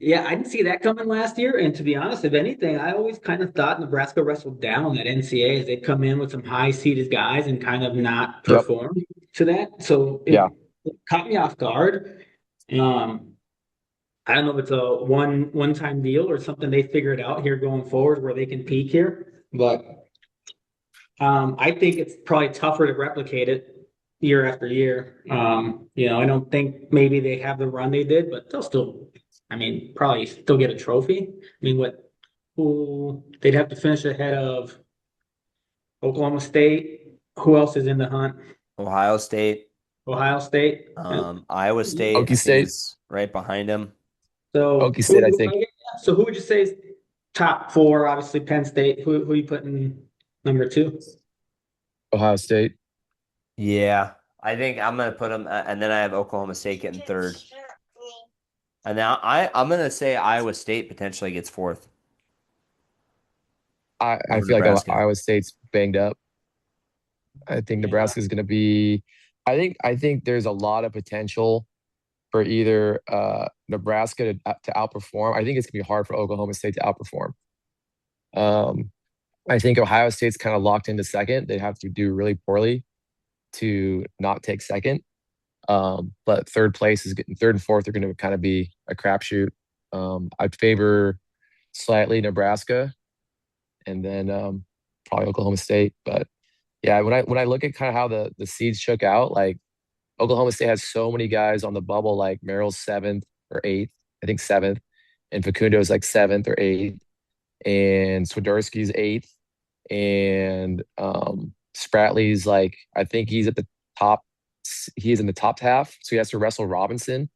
Yeah, I didn't see that coming last year. And to be honest, if anything, I always kind of thought Nebraska wrestled down that NCAA as they'd come in with some high seeded guys and kind of not Yep. perform to that. So Yeah. it caught me off guard. Um, I don't know if it's a one time deal or something they figured out here going forward where they can peak here, but I think it's probably tougher to replicate it year after year. I don't think maybe they have the run they did, but they'll still, I mean, probably still get a trophy. I mean, who they'd have to finish ahead of Oklahoma State. Who else is in the hunt? Ohio State, Ohio State. Iowa State, Okie I think State. is right behind him. So Okie State, I think. so who would you say is top four? Obviously, Penn State. Who you putting number two? Ohio State. Yeah, I think I'm gonna put them, and then I have Oklahoma State getting third, and now I'm gonna say Iowa State potentially gets fourth I over feel like Nebraska. Iowa State's banged up. I think Yeah. Nebraska is going to be. I think there's a lot of potential for either Nebraska to outperform. I think it's going to be hard for Oklahoma State to outperform. Um, I think Ohio State's kind of locked into second. They have to do really poorly to not take second. But third place is getting third and fourth are going to kind of be a crapshoot. I'd favor slightly Nebraska and then probably Oklahoma State. But yeah, when I look at kind of how the seeds shook out, like Oklahoma State has so many guys on the bubble, like Merrill's seventh or eighth, I think seventh, and Facundo's like seventh or eighth, and Swiderski's eighth, and Spratley's like I think he's at the top. He's in the top half, so he has to wrestle Robinson,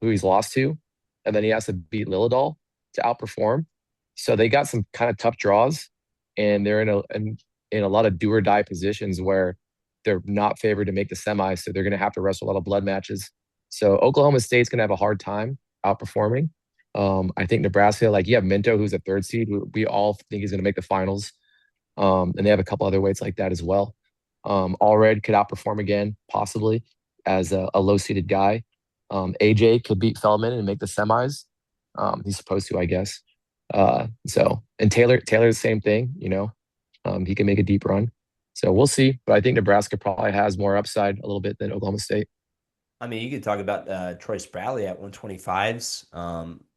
who he's lost to, and then he has to beat Lilladal to outperform. So they got some kind of tough draws, and they're in a lot of do or die positions where they're not favored to make the semis, so they're going to have to wrestle a lot of blood matches. So Oklahoma State's going to have a hard time outperforming. I think Nebraska, like you have Minto, who's a third seed, who we all think he's going to make the finals. And they have a couple other weights like that as well. Allred could outperform again, possibly as a low seeded guy. AJ could beat Feldman and make the semis. He's supposed to, I guess. And Taylor's the same thing, he can make a deep run. So we'll see. But I think Nebraska probably has more upside a little bit than Oklahoma State. I mean, you could talk about Troy Spradley at 125s.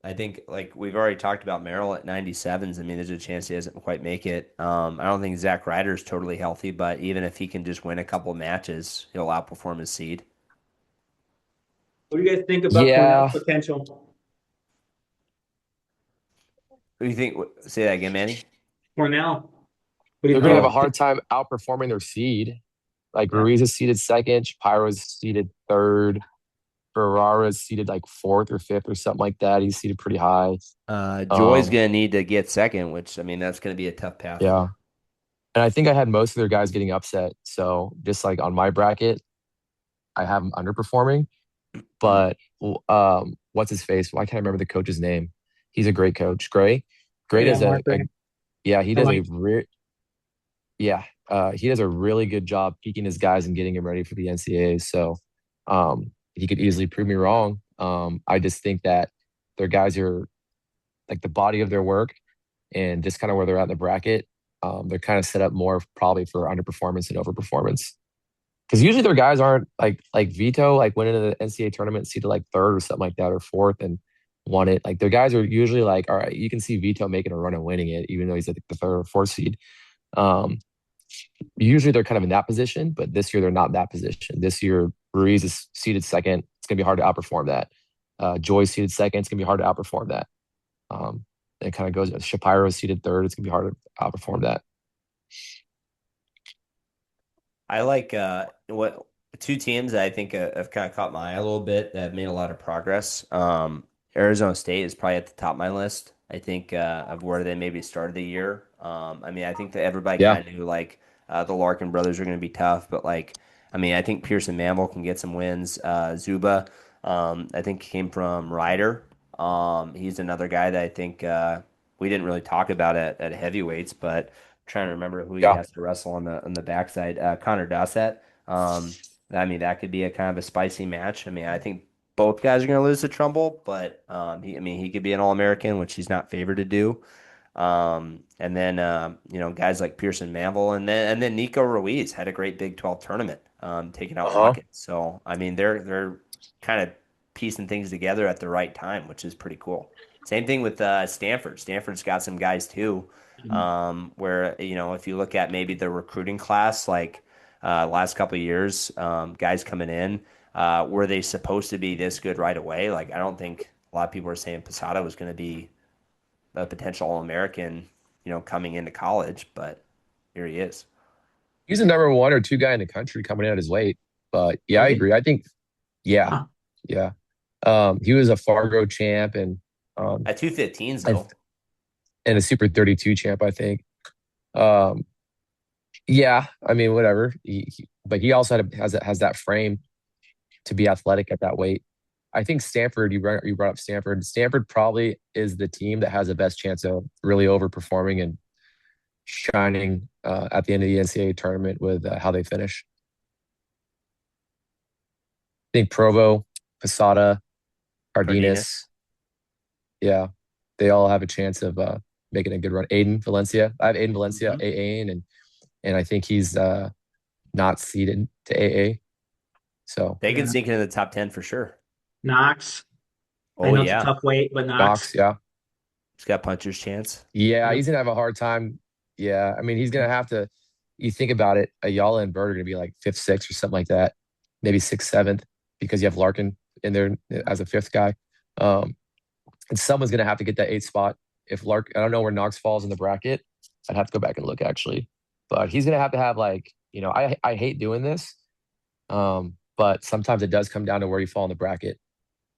I think like we've already talked about Merrill at 97s. I mean, there's a chance he doesn't quite make it. I don't think Zach Ryder's totally healthy, but even if he can just win a couple matches, he'll outperform his seed. What do you guys think about Cornell's Yeah, potential? Who do you think? Say that again, Manny. Cornell. What do they're you going to have Oh, a hard time outperforming their seed. Like Yeah. Ruiz is seeded second, Shapiro's seeded third, Ferrara's seeded like fourth or fifth or something like that. He's seeded pretty high. Joy's Um, gonna need to get second, which I mean that's gonna be a tough path for yeah. him. And I think I had most of their guys getting upset. So just like on my bracket, I have them underperforming. But what's his face? Well, I can't remember the coach's name. He's a great coach. Gray. Oh Gray yeah, does Mark a Ray. yeah, he I does like. a yeah, he does a really good job peaking his guys and getting him ready for the NCAA. So he could easily prove me wrong. I just think that their guys are like the body of their work and just kind of where they're at in the bracket. They're kind of set up more probably for underperformance and overperformance. Because usually their guys aren't like Vito, like went into the NCAA tournament seeded like third or something like that or fourth and won it. Like their guys are usually like, all right, you can see Vito making a run and winning it, even though he's at the third or fourth seed. Um, Usually they're kind of in that position, but this year they're not in that position. This year Ruiz is seated second. It's gonna be hard to outperform that. Joy seated second. It's gonna be hard to outperform that. Um, it kind of goes. Shapiro seated third. It's gonna be hard to outperform that. I like what two teams that I think have kind of caught my eye a little bit that have made a lot of progress. Arizona State is probably at the top of my list. I think of where they maybe started the year. I mean, I think that everybody Yeah, kind of knew like the Larkin brothers are going to be tough, but like, I mean, I think Pearson Mamble can get some wins. Zuba, I think came from Ryder. He's another guy that I think we didn't really talk about at heavyweights, but trying to remember who he yeah. has to wrestle on the backside. Connor Dossett. I mean, that could be a kind of a spicy match. I mean, I think both guys are going to lose to Trumbull, but I mean, he could be an All-American, which he's not favored to do. And then guys like Pearson Manville, and then Nico Ruiz had a great Big 12 tournament, taking out Uh-huh. Watkins. So I mean, they're kind of piecing things together at the right time, which is pretty cool. Same thing with Stanford. Stanford's got some guys too, where if you look at maybe the recruiting class, like last couple of years, guys coming in, were they supposed to be this good right away? Like I don't think a lot of people are saying Posada was going to be a potential All-American, coming into college, but here he is. He's a number one or two guy in the country coming in at his weight. But yeah, I Really? agree. I think, yeah, Huh. yeah. He was a Fargo champ and um At 215s I, though. and a Super 32 champ, I think. Um, yeah, I mean, whatever. But he also has that frame to be athletic at that weight. I think Stanford, you brought up Stanford. Stanford probably is the team that has the best chance of really overperforming and shining at the end of the NCAA tournament with how they finish. I think Provo, Posada, Cardenas. Cardenas, yeah, they all have a chance of making a good run. Aiden Valencia, I have Aiden Valencia Mhm. AA, and I think he's not seeded to AA. So They could Yeah. sneak into the top 10 for sure. Knox. I Oh know it's a yeah. tough weight, but Knox. Knox, yeah, He's got puncher's chance. yeah, Yep. he's gonna have a hard time. Yeah, I mean, he's gonna have to. You think about it, Ayala and Bird are gonna be like fifth, sixth, or something like that, maybe sixth, seventh, because you have Larkin in there as a fifth guy. Um, and someone's gonna have to get that eighth spot. If Lark, I don't know where Knox falls in the bracket. I'd have to go back and look actually, but he's gonna have to have like I hate doing this, but sometimes it does come down to where you fall in the bracket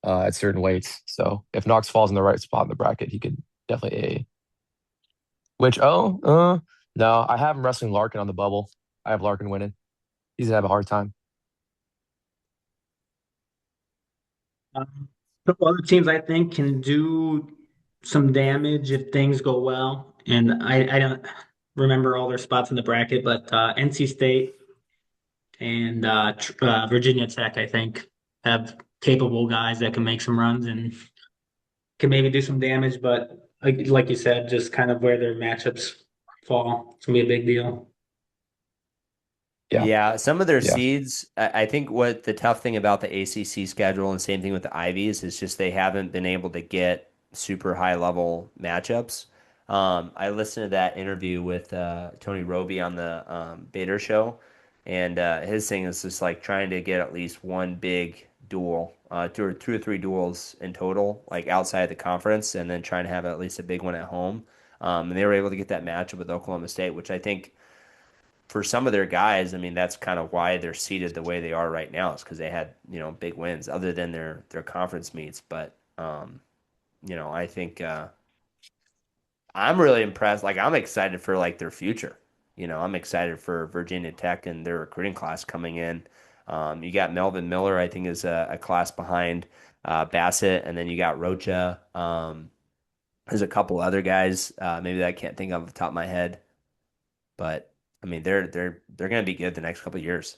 at certain weights. So if Knox falls in the right spot in the bracket, he could definitely A. Which no, I have him wrestling Larkin on the bubble. I have Larkin winning. He's gonna have a hard time. A couple other teams I think can do some damage if things go well. And I don't remember all their spots in the bracket, but NC State and Virginia Tech, I think, have capable guys that can make some runs and can maybe do some damage. But like you said, just kind of where their matchups fall. It's gonna be a big deal. Yeah, Yeah, some of their yeah. seeds, I think what the tough thing about the ACC schedule and same thing with the Ivies is just they haven't been able to get super high level matchups. I listened to that interview with Tony Roby on the Bader show, and his thing is just like trying to get at least one big duel, two or three duels in total, like outside the conference, and then trying to have at least a big one at home. And they were able to get that matchup with Oklahoma State, which I think for some of their guys, I mean, that's kind of why they're seated the way they are right now, is because they had, big wins other than their conference meets. But I think I'm really impressed. Like I'm excited for like their future. I'm excited for Virginia Tech and their recruiting class coming in. You got Melvin Miller, I think, is a class behind Bassett, and then you got Rocha. There's a couple other guys, maybe that I can't think of off the top of my head, but I mean, they're going to be good the next couple of years.